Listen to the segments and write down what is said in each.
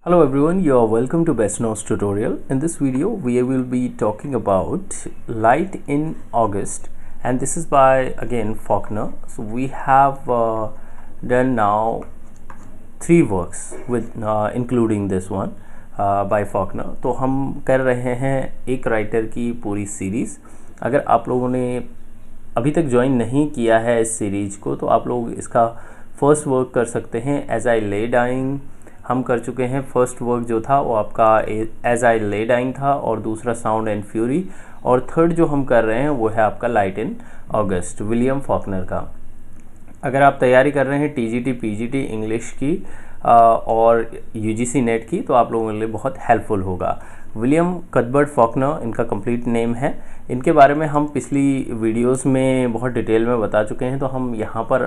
Hello everyone, you are welcome to Best Notes tutorial. In this video we will be talking about Light in August, and this is by again Faulkner. So we have done now 3 works with including this one by Faulkner. तो हम कर रहे हैं एक writer की पूरी series. अगर आप लोगों ने अभी तक ज्वाइन नहीं किया है इस सीरीज़ को तो आप लोग इसका फर्स्ट वर्क कर सकते हैं. एज आई ले डाइंग हम कर चुके हैं. फर्स्ट वर्क जो था वो आपका एज आई ले डाइंग था, और दूसरा साउंड एंड फ्यूरी, और थर्ड जो हम कर रहे हैं वो है आपका light in August William Faulkner का. अगर आप तैयारी कर रहे हैं टीजीटी पीजीटी इंग्लिश की और यूजीसी नेट की तो आप लोगों के लिए बहुत हेल्पफुल होगा. विलियम कथबर्ट फॉकनर इनका कंप्लीट नेम है. इनके बारे में हम पिछली वीडियोस में बहुत डिटेल में बता चुके हैं, तो हम यहाँ पर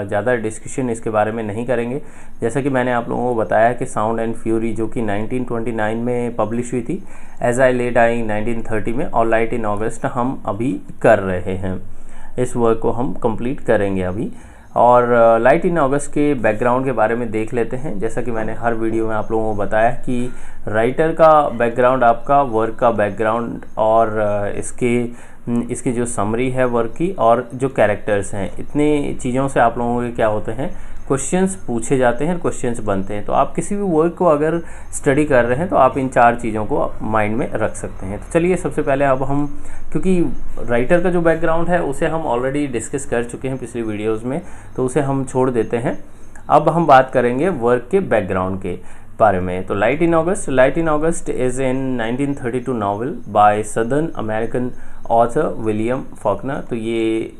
ज़्यादा डिस्कशन इसके बारे में नहीं करेंगे. जैसा कि मैंने आप लोगों को बताया कि साउंड एंड फ्यूरी जो कि 1929 में पब्लिश हुई थी, एज आई ले डाइंग 1930 में, और लाइट इन अगस्त हम अभी कर रहे हैं. इस वर्क को हम कंप्लीट करेंगे अभी. और लाइट इन अगस्त के बैकग्राउंड के बारे में देख लेते हैं. जैसा कि मैंने हर वीडियो में आप लोगों को बताया कि राइटर का बैकग्राउंड आपका वर्क का बैकग्राउंड, और इसकी जो समरी है वर्क की, और जो कैरेक्टर्स हैं, इतने चीज़ों से आप लोगों के क्या होते हैं, क्वेश्चंस पूछे जाते हैं, क्वेश्चंस बनते हैं. तो आप किसी भी वर्क को अगर स्टडी कर रहे हैं तो आप इन 4 चीज़ों को माइंड में रख सकते हैं. तो चलिए सबसे पहले अब हम, क्योंकि राइटर का जो बैकग्राउंड है उसे हम ऑलरेडी डिस्कस कर चुके हैं पिछली वीडियोज़ में, तो उसे हम छोड़ देते हैं. अब हम बात करेंगे वर्क के बैकग्राउंड के बारे में. तो light in August is in 1932 novel by southern American author William Faulkner. तो ये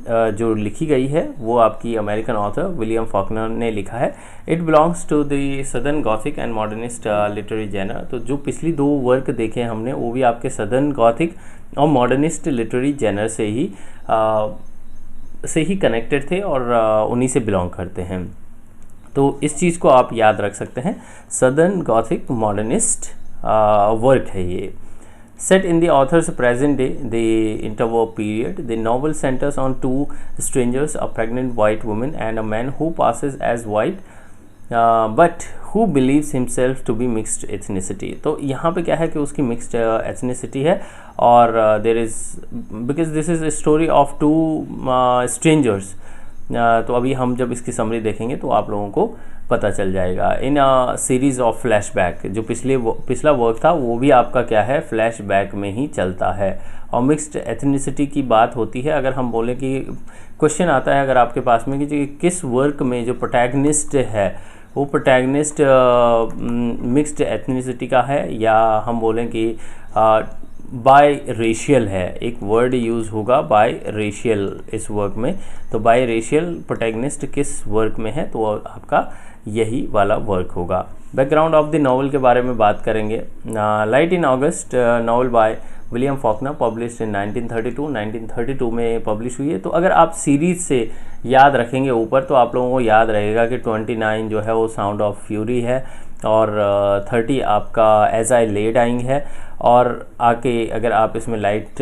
जो लिखी गई है वो आपकी अमेरिकन ऑथर विलियम फॉकनर ने लिखा है. It belongs to the southern gothic and modernist literary genre. तो जो पिछली 2 वर्क देखे हमने वो भी आपके सदर्न गॉथिक और मॉडर्निस्ट लिटरेरी जेनर से ही कनेक्टेड थे और उन्हीं से बिलोंग करते हैं. तो इस चीज़ को आप याद रख सकते हैं. सदर्न गॉथिक मॉडर्निस्ट वर्क है ये. Set in the author's present day, the interwar period, the novel centers on 2 strangers, a pregnant white woman and a man who passes as white, but who believes himself to be mixed ethnicity. तो यहाँ पे क्या है कि उसकी mixed ethnicity है, और there is, because this is a story of 2 strangers. तो अभी हम जब इसकी समरी देखेंगे तो आप लोगों को पता चल जाएगा. इन सीरीज़ ऑफ फ्लैशबैक, जो पिछला वर्क था वो भी आपका क्या है, फ्लैशबैक में ही चलता है. और मिक्स्ड एथनिसिटी की बात होती है. अगर हम बोलें कि क्वेश्चन आता है अगर आपके पास में कि किस वर्क में जो प्रोटैगनिस्ट है वो प्रोटैगनिस्ट मिक्स्ड एथनिसिटी का है, या हम बोलें कि बाय रेशियल है, एक वर्ड यूज़ होगा बाय रेशियल इस वर्क में. तो बाय रेशियल प्रोटैगनिस्ट किस वर्क में है तो आपका यही वाला वर्क होगा. बैकग्राउंड ऑफ द नॉवल के बारे में बात करेंगे. Light in August novel by William Faulkner published in 1932 में पब्लिश हुई है. तो अगर आप सीरीज़ से याद रखेंगे ऊपर तो आप लोगों को याद रहेगा कि 29 जो है वो साउंड ऑफ फ्यूरी है, और 30 आपका एज आई ले डाइंग है, और आके अगर आप इसमें लाइट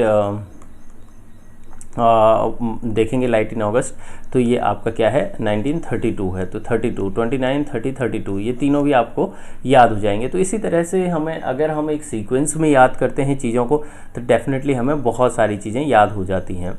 देखेंगे लाइट इन अगस्त तो ये आपका क्या है 1932 है. तो 32, 29, 30, 32 ये तीनों भी आपको याद हो जाएंगे. तो इसी तरह से हमें, अगर हम एक सीक्वेंस में याद करते हैं चीज़ों को तो डेफिनेटली हमें बहुत सारी चीज़ें याद हो जाती हैं.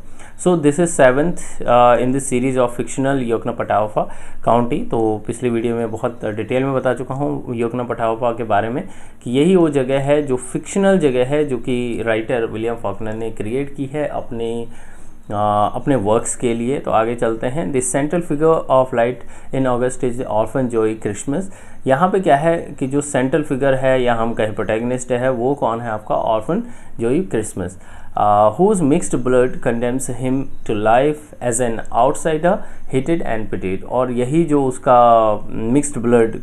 So this is 7th in this series of fictional Yoknapatawpha County. तो पिछली वीडियो में बहुत डिटेल में बता चुका हूँ योकनापटाउफा के बारे में कि यही वो जगह है जो फिक्शनल जगह है जो कि राइटर विलियम फॉकनर ने क्रिएट की है अपने वर्क्स के लिए. तो आगे चलते हैं. The central figure of light in August is orphan जोई क्रिसमस. यहाँ पे क्या है कि जो सेंट्रल फिगर है या हम कहें प्रोटैगनिस्ट है वो कौन है आपका, ऑर्फन जोई Christmas, whose mixed blood condemns him to life as an outsider, hated and pitied. और यही जो उसका मिक्स्ड ब्लड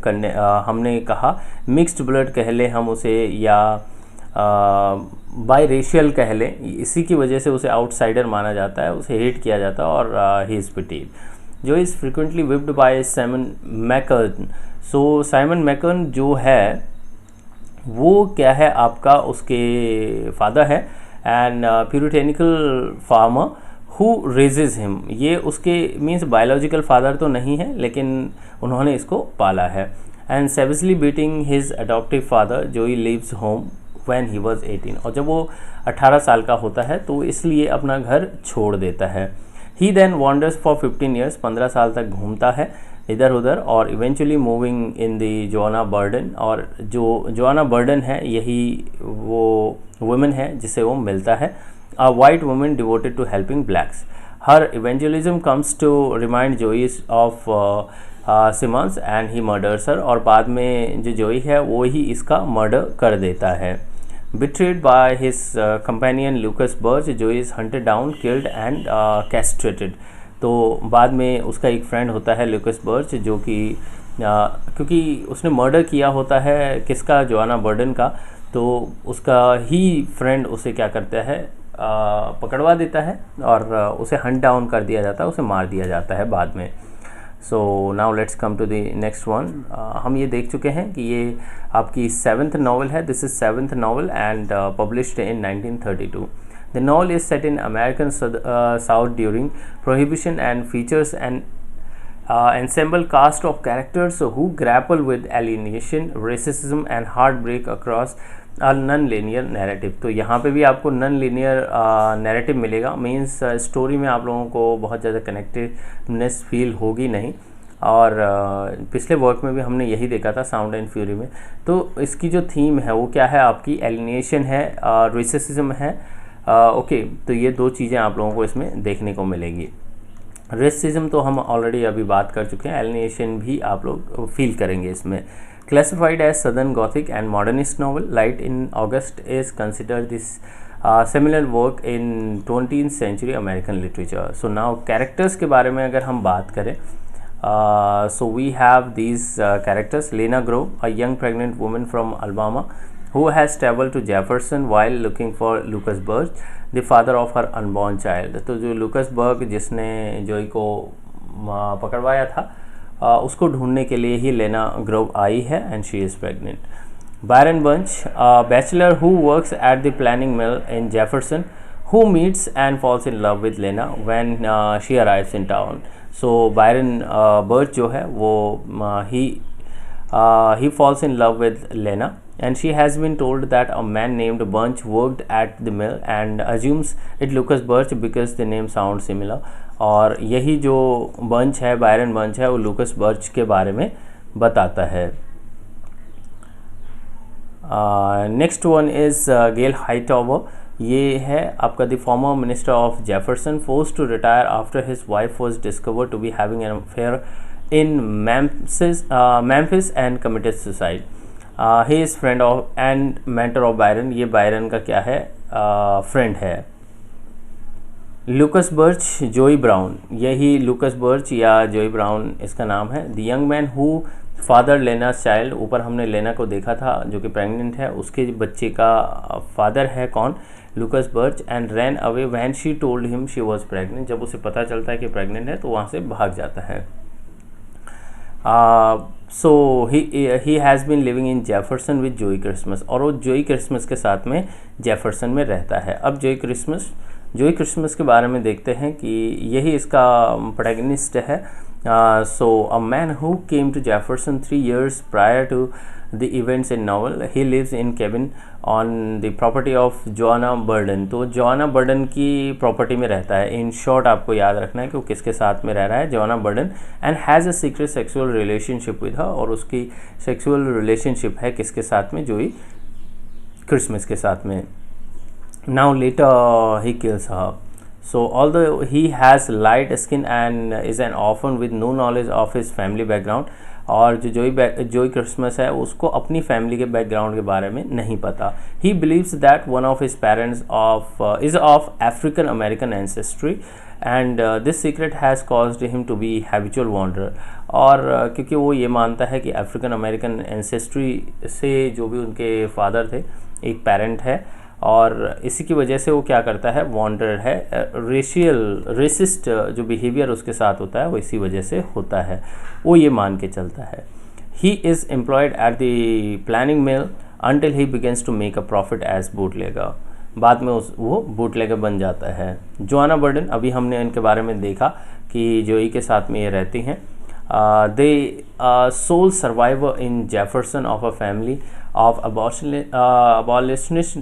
हमने कहा, मिक्स्ड ब्लड कह ले हम उसे, या बाई रेशियल कह लें, इसी की वजह से उसे आउटसाइडर माना जाता है, उसे हेट किया जाता है, और ही इज़ पिटीड. जो is frequently whipped by Simon McEachern. So Simon McEachern जो है वो क्या है आपका, उसके फादर है and puritanical farmer who raises him. ये उसके मीन्स बायोलॉजिकल फादर तो नहीं है लेकिन उन्होंने इसको पाला है. And savagely beating his adoptive father, Joey leaves home when he was 18। और जब वो 18 साल का होता है तो इसलिए अपना घर छोड़ देता है। He then wanders for 15 years, 15 साल तक घूमता है इधर उधर, और eventually moving in the Joanna Burden. और जो जोआना बर्डन है यही वो वुमेन है जिसे वो मिलता है, a white women devoted to helping blacks. Her evangelism comes to remind Joe of Simons and he murders her. और बाद में जो जोई है वो ही इसका मर्डर कर देता है। Betrayed by his companion Lucas Birch, Joey is hunted down, killed and castrated। तो बाद में उसका एक फ्रेंड होता है लूकस बर्च, जो कि क्योंकि उसने मर्डर किया होता है किसका, जोआना बर्डन का, तो उसका ही फ्रेंड उसे क्या करता है, पकड़वा देता है और उसे हंट डाउन कर दिया जाता है, उसे मार दिया जाता है बाद में। So now let's come to the next one. हम ये देख चुके हैं कि ये आपकी 7th नॉवल है। This is 7th novel and published in 1932। The novel is set in American South during prohibition and features an ensemble cast of characters who grapple with alienation, racism and heartbreak across a non-linear narrative। तो यहाँ पे भी आपको non-linear narrative मिलेगा, means story में आप लोगों को बहुत ज़्यादा कनेक्टेडनेस फील होगी नहीं। और पिछले वर्क में भी हमने यही देखा था साउंड एंड फ्यूरी में। तो इसकी जो थीम है वो क्या है, आपकी एलिनेशन है, रेसिज्म है। ओके, तो ये दो चीज़ें आप लोगों को इसमें देखने को मिलेगी। रेसिज्म तो हम ऑलरेडी अभी बात कर चुके हैं, एलिनेशन भी आप लोग फील करेंगे इसमें। Classified as southern gothic and modernist novel, light in August is considered this similar work in 20th century American literature. So now characters के बारे में अगर हम बात करें, so we have these characters: Lena Grove, a young pregnant woman from Alabama who has traveled to Jefferson while looking for Lucas Birch, the father of her unborn child। तो जो लूकस बर्ग जिसने जोई को पकड़वाया था, उसको ढूंढने के लिए ही लेना ग्रोव आई है and she is pregnant. Byron bunch, bachelor who works at the planing mill in Jefferson, who meets and falls in love with Lena when she arrives in town। So Byron Birch जो है वो he falls in love with Lena and she has been told that a man named Bunch worked at the mill and assumes it Lucas Birch because the name sounds similar। और यही जो bunch है, Byron bunch है, वो लूकस birch के बारे में बताता है। Next one is Gail Hightower. ये है आपका the former minister of Jefferson, forced to retire after his wife was discovered to be having an affair in Memphis and committed suicide. He is friend of and mentor of Byron. ये Byron का क्या है, friend है। लूकस birch, जोई brown, यही लूकस birch या जोई brown इसका नाम है। The young man who father लेना चाइल्ड, ऊपर हमने लेना को देखा था जो कि प्रेग्नेंट है, उसके बच्चे का फादर है कौन, लूकस birch. And ran away when she told him she was pregnant, जब उसे पता चलता है कि प्रेग्नेंट है तो वहाँ से भाग जाता है। So he has been living in Jefferson with Joe Christmas, और वो जोई क्रिसमस के साथ में जेफरसन में रहता है। अब जोई क्रिसमस के बारे में देखते हैं कि यही इसका प्रोटैगनिस्ट है। So a man who came to Jefferson 3 years prior to the events in novel, he lives in cabin on the property of Joanna Burden। तो जोआना बर्डन की प्रॉपर्टी में रहता है। इन शॉर्ट आपको याद रखना है कि वो किसके साथ में रह रहा है, Joanna Burden, and has a secret sexual relationship with her, और उसकी सेक्सुअल रिलेशनशिप है किसके साथ में, जोई क्रिसमस के साथ में। Now later he kills her. So although he has light skin and is an orphan with no knowledge of his family background, और जो जोई क्रिसमस है उसको अपनी फैमिली के बैकग्राउंड के बारे में नहीं पता। He believes that one of his parents is of African American ancestry and this secret has caused him to be habitual wanderer। और क्योंकि वो ये मानता है कि अफ्रीकन अमेरिकन एंसेस्ट्री से जो भी उनके फादर थे, एक पेरेंट है, और इसी की वजह से वो क्या करता है, वॉन्डर है। रेसिस्ट जो बिहेवियर उसके साथ होता है वो इसी वजह से होता है, वो ये मान के चलता है। He is employed at the planing mill until he begins to make a profit as bootlegger. बाद में वो बूटलेगर बन जाता है। जोआना बर्डन, अभी हमने इनके बारे में देखा कि जोई के साथ में ये रहती हैं। they sole survivor in Jefferson of a family of abolitionists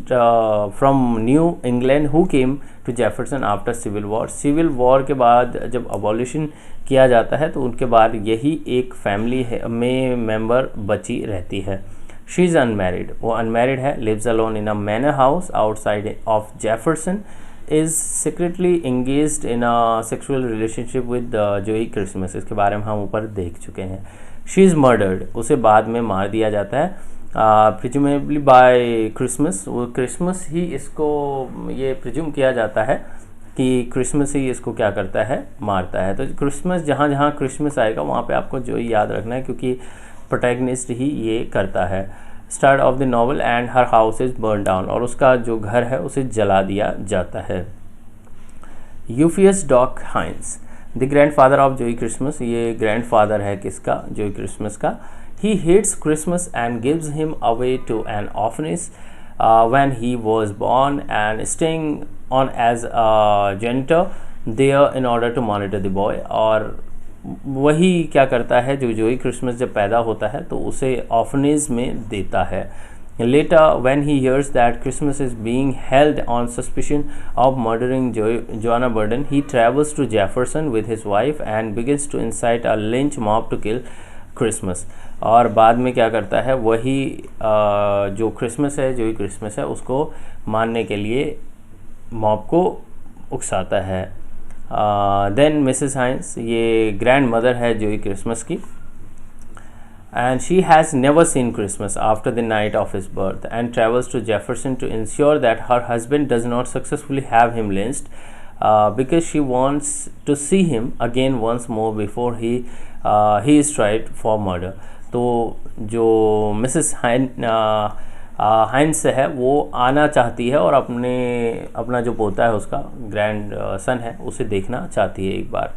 from New England who came to Jefferson after Civil War. Civil War के बाद जब abolition किया जाता है तो उनके बाद यही एक फैमिली में मेंबर बची रहती है. She is unmarried. वो unmarried है, lives alone in a manor house outside of Jefferson, is secretly engaged in a sexual relationship with Joey Christmas. इसके बारे में हम ऊपर देख चुके हैं. She is murdered. उसे बाद में मार दिया जाता है प्रिज्यूमेबली बाय क्रिसमस. वो क्रिसमस ही इसको ये प्रिज्यूम किया जाता है कि क्रिसमस ही इसको क्या करता है, मारता है. तो क्रिसमस जहाँ जहाँ क्रिसमस आएगा वहाँ पे आपको जो याद रखना है क्योंकि प्रोटैगनिस्ट ही ये करता है. Start of the novel and her house is burn down. और उसका जो घर है उसे जला दिया जाता है. यूफियस dock हाइंस, the grandfather of Joe Christmas. ये ग्रैंडफादर है किसका, जोई क्रिसमस का. He hates Christmas and gives him away to an orphanage when he was born and staying on as a janitor there in order to monitor the boy. और वही क्या करता है, जो जोई क्रिसमस जब पैदा होता है तो उसे ऑर्फनेज में देता है. Later, when he hears that Christmas is being held on suspicion of murdering Joanna Burden, he travels to Jefferson with his wife and begins to incite a lynch mob to kill Christmas. और बाद में क्या करता है, वही जो Christmas है, जो क्रिसमस है उसको मानने के लिए मॉब को उकसाता है. देन मिसेस हाइंस, ये ग्रैंड मदर है जो क्रिसमस की. And she has never seen Christmas after the night of his birth and travels to Jefferson to ensure that her husband does not successfully have him lynched because she wants to see him again once more before he is tried for murder. तो जो Mrs हाइंस है वो आना चाहती है और अपना जो पोता है उसका ग्रैंड सन है उसे देखना चाहती है एक बार.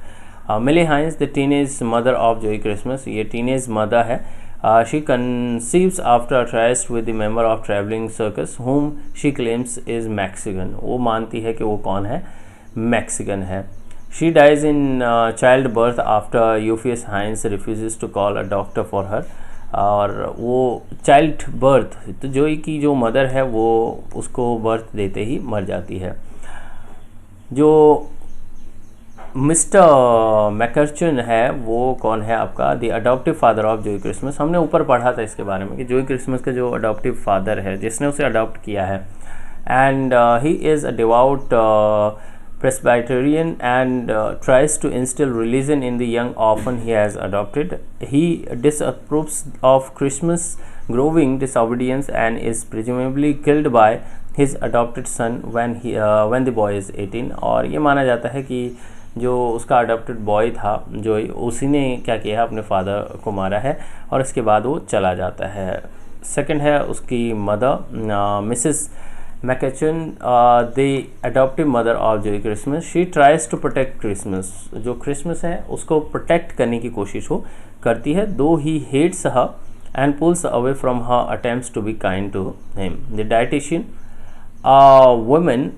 मिली हाइंस, the teenage mother of Joe Christmas. ये टीनेज मदर है. She conceives after a tryst with the member of traveling circus whom she claims is Mexican. वो मानती है कि वो कौन है, मैक्सिकन है. She dies in childbirth after Euphus Hines refuses to call a doctor for her. और वो चाइल्ड बर्थ, तो जोई की जो मदर है वो उसको बर्थ देते ही मर जाती है. जो मिस्टर मैकर्चन है वो कौन है आपका, the adoptive father of Joe Christmas. हमने ऊपर पढ़ा था इसके बारे में कि जोई क्रिसमस का जो अडॉप्टिव फादर है जिसने उसे अडॉप्ट किया है. And he is a devout Presbyterian and tries to instill religion in the young orphan he has adopted. He disapproves of Christmas growing disobedience and is presumably killed by his adopted son when the boy is 18. और ये माना जाता है कि जो उसका adopted boy था जो उसी ने क्या किया है, अपने फादर को मारा है और इसके बाद वो चला जाता है. सेकंड है उसकी mother Mrs McEachern, the adoptive mother of Joe Christmas. She tries to protect Christmas. जो क्रिसमस है उसको प्रोटेक्ट करने की कोशिश वो करती है. Though he hates her and pulls away from her attempts to be kind to him. The dietitian, woman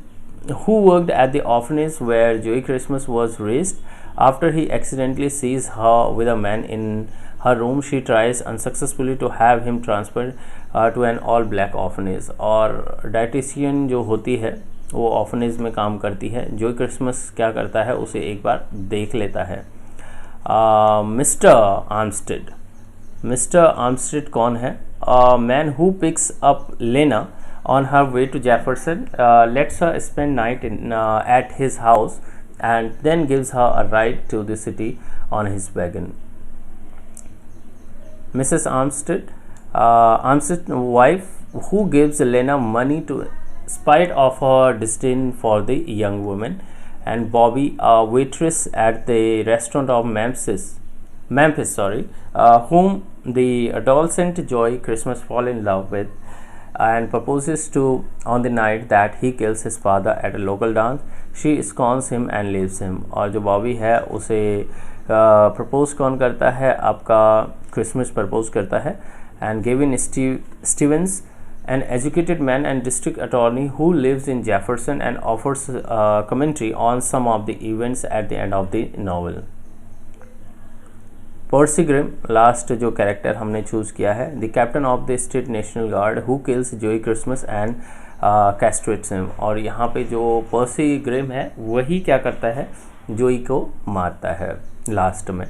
who worked at the orphanage where Joey Christmas was raised, after he accidentally sees her with a man in her room, she tries unsuccessfully to have him transferred to an all black orphanage. और dietitian जो होती है वो orphanage में काम करती है. जोई क्रिसमस क्या करता है, उसे एक बार देख लेता है. मिस्टर आर्मस्टेड. मिस्टर आर्मस्टेड कौन है, मैन हु पिक्स अप लेना on her way to Jefferson, lets her spend night at his house and then gives her a ride to the city on his wagon. Mrs. Armstead's wife, who gives Lena money to spite of her disdain for the young woman, and Bobby, a waitress at the restaurant of Memphis, whom the adolescent Joey Christmas fall in love with and proposes to on the night that he kills his father at a local dance. She scorns him and leaves him. और जो बॉबी है उसे propose कौन करता है, आपका Christmas propose करता है. And Gavin Stevens, an educated man and district attorney who lives in Jefferson, and offers commentary on some of the events at the end of the novel. Percy Grimm last जो character हमने choose किया है, the captain of the state national guard who kills Joe Christmas and castrates him. और यहाँ पे जो पर्सी Grimm है वही क्या करता है, जोई को मारता है लास्ट में।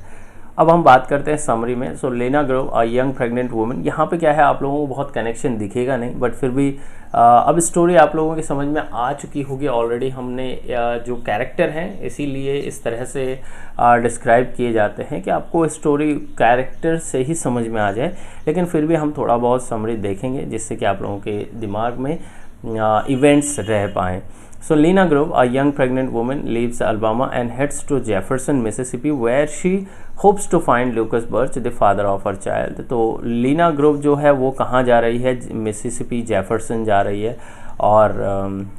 अब हम बात करते हैं समरी में। सो लेना Grove a young pregnant woman, यहाँ पे क्या है आप लोगों को बहुत कनेक्शन दिखेगा नहीं, बट फिर भी अब स्टोरी आप लोगों के समझ में आ चुकी होगी ऑलरेडी। हमने जो कैरेक्टर हैं इसीलिए इस तरह से डिस्क्राइब किए जाते हैं कि आपको स्टोरी कैरेक्टर से ही समझ में आ जाए, लेकिन फिर भी हम थोड़ा बहुत समरी देखेंगे जिससे कि आप लोगों के दिमाग में इवेंट्स रह पाएँ। So Lena Grove, a young pregnant woman, leaves Alabama and heads to Jefferson, Mississippi, where she hopes to find Lucas Birch, the father of her child. तो लीना ग्रोव जो है वो कहाँ जा रही है, मिसिसिपी जेफरसन जा रही है और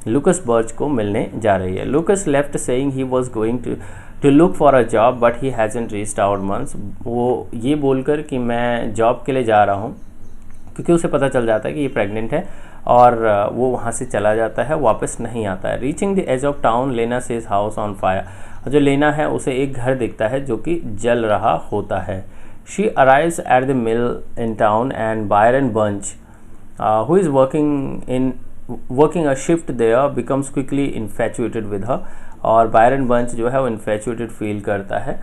लुकस बर्च को मिलने जा रही है। Lucas left saying he was going to look for a job but he hasn't reached out months. वो ये बोलकर कि मैं जॉब के लिए जा रहा हूँ, क्योंकि उसे पता चल जाता है कि ये प्रेग्नेंट है, और वो वहाँ से चला जाता है, वापस नहीं आता है। Reaching the edge of town, Lena sees house on fire. जो लेना है उसे एक घर दिखता है जो कि जल रहा होता है। She arrives at the mill in town and Byron Bunch who is working a shift there becomes quickly infatuated with her. और बायरन बंच जो है वो इन्फैचुएटेड फील करता है।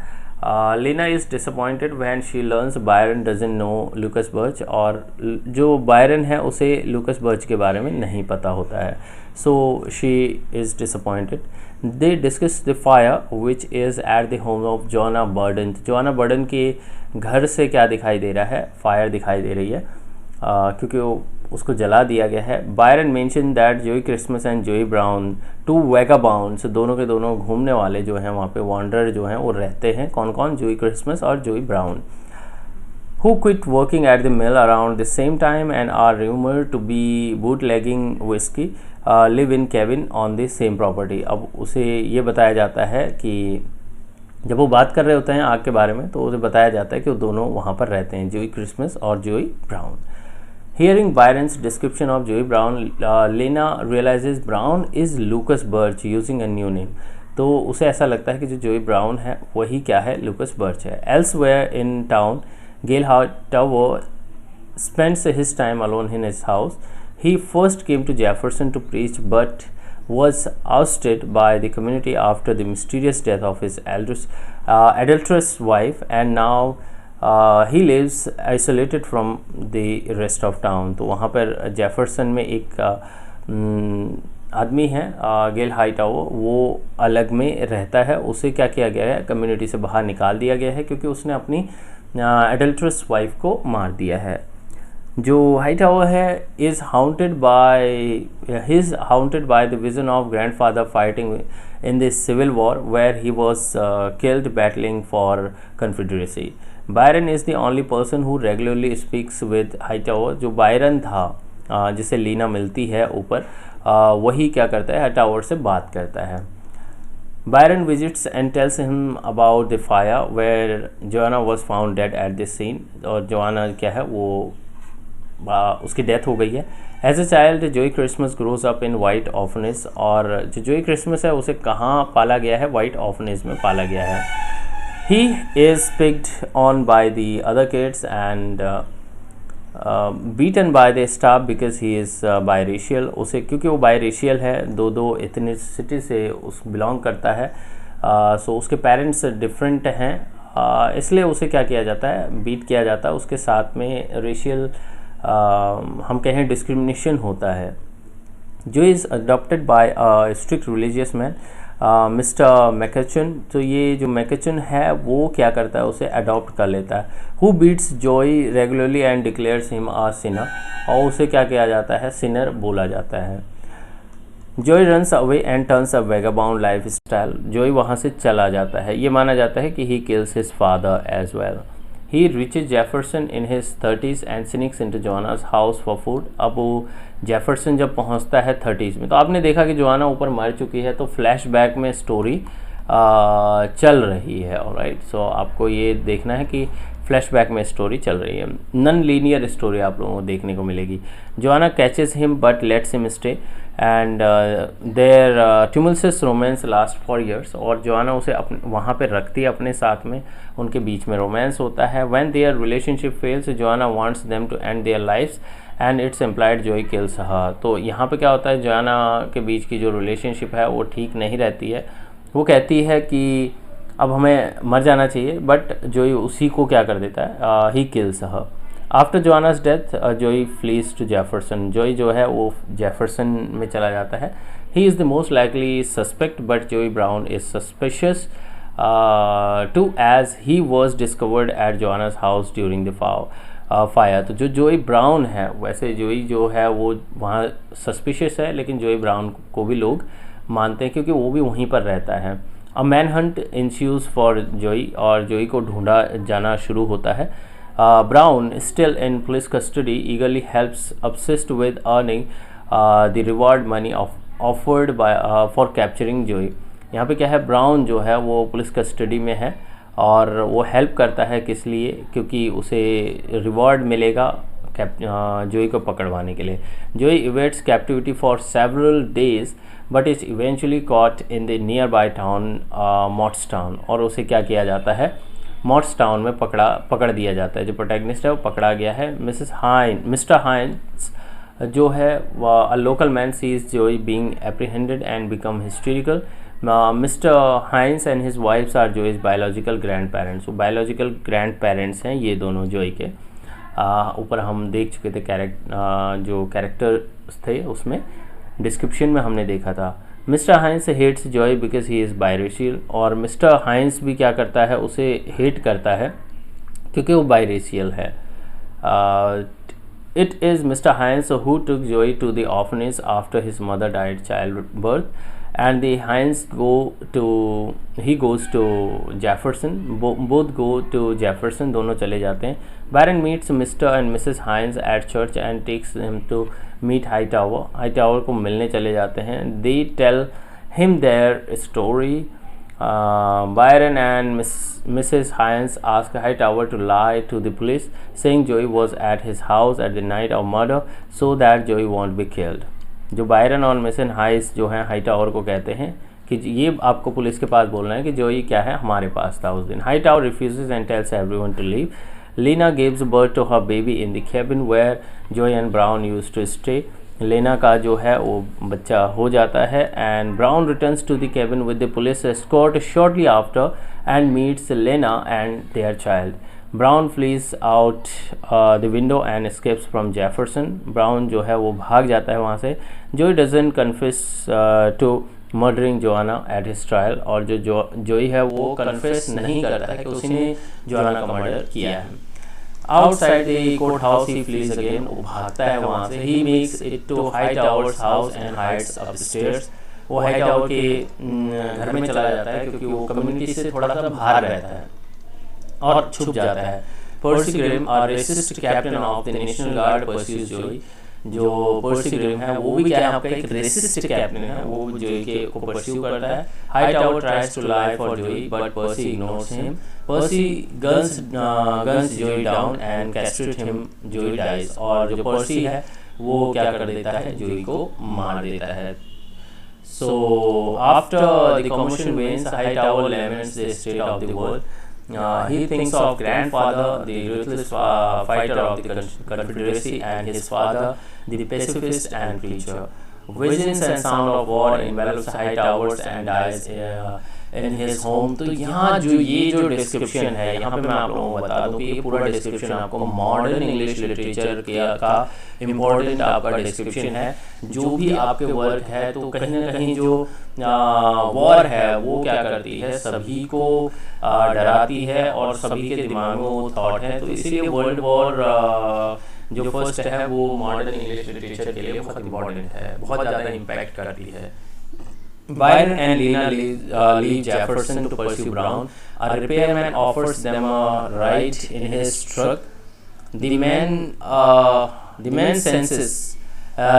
Lena is disappointed when she learns Byron doesn't know Lucas Burch. और जो Byron है उसे लुकस बर्च के बारे में नहीं पता होता है। So she is disappointed. They discuss the fire which is at the home of Joanna Burden. Joanna Burden के घर से क्या दिखाई दे रहा है, फायर दिखाई दे रही है, क्योंकि उसको जला दिया गया है। बायरन मेंशन दैट जोई क्रिसमस एंड जोई ब्राउन टू वैगाबाउंड्स, दोनों के दोनों घूमने वाले जो हैं वहाँ पे वॉन्डरर जो हैं वो रहते हैं। कौन कौन, जोई क्रिसमस और Joe Brown. Who quit working at the mill around the same time and are rumoured to be bootlegging whisky live in cabin on the same property. अब उसे ये बताया जाता है कि जब वो बात कर रहे होते हैं आग के बारे में, तो उसे बताया जाता है कि वो दोनों वहाँ पर रहते हैं, जोई क्रिसमस और Joe brown. Hearing Byron's description of Joey Brown, Lena realizes Brown is Lucas Birch using a new name. तो उसे ऐसा लगता है कि जो जोई ब्राउन है वही क्या है, लुकस बर्च है। Elsewhere in town, Gail Hightower spends his time alone in his house. He first came to Jefferson to preach, but was ousted by the community after the mysterious death of his adulterous wife, and now he lives isolated from the rest of town. तो वहाँ पर Jefferson में एक आदमी है गेल हाइटावर, वो अलग में रहता है। उसे क्या किया गया है, कम्युनिटी से बाहर निकाल दिया गया है, क्योंकि उसने अपनी एडल्ट्रस वाइफ को मार दिया है। जो हाइटावर है is haunted by the vision of grandfather fighting in the Civil War where he was killed battling for Confederacy. Byron is the only person who regularly speaks with Hightower. जो Byron था जिसे लीना मिलती है ऊपर, वही क्या करता है, हाइटावर से बात करता है। Byron visits and tells him about the fire where Joanna was found dead at the scene. और जोआना क्या है वो उसकी डेथ हो गई है। एज अ चाइल्ड जोई Christmas grows up in white orphanage. और जो जोई क्रिसमस है उसे कहाँ पाला गया है, वाइट ऑर्फनेज में पाला गया है। He is picked on by the other kids and beaten by the staff because he is biracial. उसे क्योंकि वो बायरेशियल है, दो एथनिसिटी से उस बिलोंग करता है, सो उसके पेरेंट्स डिफरेंट हैं, इसलिए उसे क्या किया जाता है, बीट किया जाता है। उसके साथ में रेशियल हम कहें डिस्क्रिमिनेशन होता है। जो is adopted by strict religious man mister McEachern. तो ये जो मैकेचन है वो क्या करता है, उसे अडॉप्ट कर लेता है। Who beats Joe regularly and declares him a sinner. और उसे क्या किया जाता है, सिनर बोला जाता है। Joe runs away and turns a vagabond life style. Joe वहाँ से चला जाता है। ये माना जाता है कि he kills his father as well. He reaches Jefferson in his 30s and sneaks into Joanna's house for food. अब वो जेफरसन जब पहुंचता है 30s में, तो आपने देखा कि जोआना ऊपर मर चुकी है, तो फ्लैशबैक में स्टोरी चल रही है। ऑलराइट, सो आपको ये देखना है कि फ्लैशबैक में स्टोरी चल रही है। नॉन लीनियर स्टोरी आप लोगों को देखने को मिलेगी। Joanna catches him but lets him stay and their tumultuous romance last for years. और जोआना उसे वहाँ पे रखती है अपने साथ में, उनके बीच में रोमांस होता है। When their relationship fails Joanna wants them to end their lifes and it's implied Joe kills her. तो यहाँ पे क्या होता है, जोआना के बीच की जो रिलेशनशिप है वो ठीक नहीं रहती है। वो कहती है कि अब हमें मर जाना चाहिए, बट जोई उसी को क्या कर देता है, he kills her. After Joanna's death Joe flees to Jefferson. Joe जो है वो जेफरसन में चला जाता है। He is the most likely suspect but Joe Brown is suspicious too as he was discovered at Joanna's house during the fire. तो जो जोई ब्राउन है, वैसे जोई जो है वो वहाँ सस्पिशियस है, लेकिन जोई ब्राउन को भी लोग मानते हैं क्योंकि वो भी वहीं पर रहता है। अ मैन हंट इंस्यूज फॉर जोई, और जोई को ढूंढा जाना शुरू होता है। Brown still in police custody ईगरली helps obsessed with earning the reward money offered by for capturing जोई। यहाँ पे क्या है, ब्राउन जो है वो पुलिस कस्टडी में है और वो हेल्प करता है किस लिए, क्योंकि उसे रिवॉर्ड मिलेगा जोई को पकड़वाने के लिए। Joe evades captivity for several days but is eventually caught in the nearby town Mottstown. और उसे क्या किया जाता है, मॉट्सटाउन में पकड़ दिया जाता है। जो प्रोटैगनिस्ट है वो पकड़ा गया है। मिस्टर हाइंस जो है a local man sees Joe being apprehended and become hysterical. Mister Hines and his wife's are Joe's biological grandparents. वो बायोलॉजिकल ग्रैंड पेरेंट्स हैं ये दोनों जोई के। ऊपर हम देख चुके थे जो कैरेक्टर्स थे उसमें डिस्क्रिप्शन में हमने देखा था। मिस्टर हाइंस हेट्स जोई बिकॉज ही इज़ बायरेशियल। और मिस्टर हाइंस भी क्या करता है, उसे हेट करता है क्योंकि वो बायरेशियल है। It is mister Hines who took Joe to the orphanage after his mother died childbirth and the Hines he goes to Jefferson, both go to Jefferson, दोनों चले जाते हैं। Byron meets Mr. and Mrs. Hines at church and takes him to meet Hightower। Hightower को मिलने चले जाते हैं। They tell him their story। Byron and Mrs. Hines ask Hightower to lie to the police, saying Joey was at his house at the night of murder so that Joey won't be killed। जो Byron और Mrs हाइस जो हैं Hightower को कहते हैं कि ये आपको पुलिस के पास बोलना है कि जोई क्या है हमारे पास था उस दिन। Hightower refuses and tells everyone to leave. Lena gives birth to her baby in the cabin where Joe and Brown used to stay. Lena का जो है वो बच्चा हो जाता है and Brown returns to the cabin with the police escort shortly after and meets Lena and their child. Brown flees out the window and escapes from Jefferson. Brown जो है वो भाग जाता है वहाँ से। Joe doesn't confess to murdering Joanna at his trial. और Joe है वो कन्फेस नहीं करता है कि उसने जोआना का मर्डर किया है। Outside the courthouse he flees again. वो भागता है वहाँ से। He makes it to Hightower's house and hides upstairs. वो हाईटावर के घर में चला जाता है क्योंकि वो कम्युनिटी से थोड़ा सा बाहर रहता है और छुप जाता है। पर्सी ग्रिम और racist captain of the national guard pursues Joe. जो पर्सी ग्रिम है वो भी क्या है आपका एक रेसिस्ट कैप्टन है, वो जोई के को परस्यू करता है। Hightower tries to lie for Joe but Percy ignores him. Percy guns Joe down and castrate him. Joe dies. और जो पर्सी है वो क्या कर देता है, जोई को मार देता है। So after the commotion wanes, Hightower laments the state of the world। He thinks of grandfather, the ruthless fighter of the Confederacy, and his father, the pacifist and preacher. Visions and sound of war envelops Hightowers and dies in his home। तो यहाँ ये जो description है, यहाँ पे मैं आप लोगों को बता दूँ कि ये पूरा डिस्क्रिप्शन आपको मॉडर्न इंग्लिश लिटरेचर का इम्पोर्टेंट आपका डिस्क्रिप्शन है। जो भी आपके वर्क है तो कहीं ना कहीं जो वॉर है वो क्या करती है, सभी को डराती है और सभी के दिमाग में वो थॉट है। तो इसीलिए वर्ल्ड वॉर जो फर्स्ट है वो मॉडर्न इंग्लिश लिटरेचर के लिए बहुत इंपॉर्टेंट है, बहुत ज़्यादा इम्पैक्ट करती है। Byron and Lena leave Jefferson to pursue Brown. A repairman offers them a ride in his truck. The man senses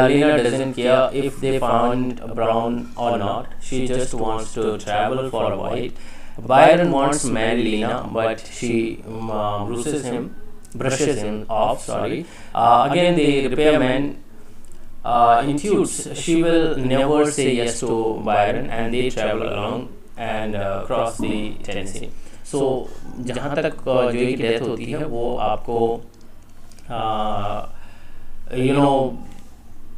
Lena doesn't care if they found Brown or not. She just wants to travel for a while Byron wants to marry Lena, but she brushes him off. Sorry. Again, the repairman intuits she will never say yes to Byron, and they travel along and cross the Tennessee. So जहाँ तक जोई की death होती है वो आपको you know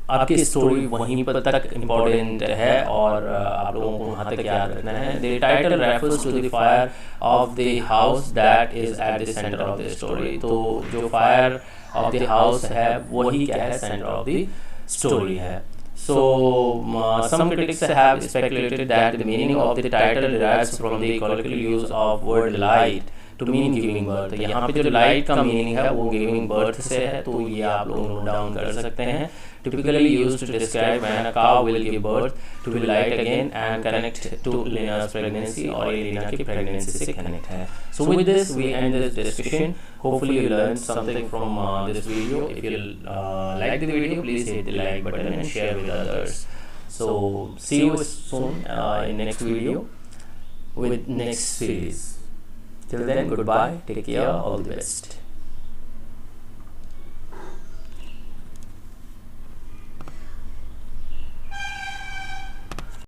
आपकी story वहीं पर तक इम्पोर्टेंट है और आप लोगों को वहाँ तक याद रखना है. The title refers to the fire of the house that is at the centre of the story. तो जो फायर ऑफ द हाउस है वही क्या है, सेंटर ऑफ द स्टोरी है. So some critics have speculated that the meaning of the title derives from the colloquial use of word light to mean giving birth. यहाँ पे जो light का meaning है वो giving birth से है, तो ये आप लोग नोट डाउन कर सकते हैं. Typically used to describe when a cow will give birth to be light again and connect to Lena's pregnancy, और ये Lena की pregnancy से connect है. So with this we end this discussion. Hopefully you learned something from this video. If you like the video, please hit the like button and share with others. So see you soon in next video with next series. Till then, goodbye, take care, all the best.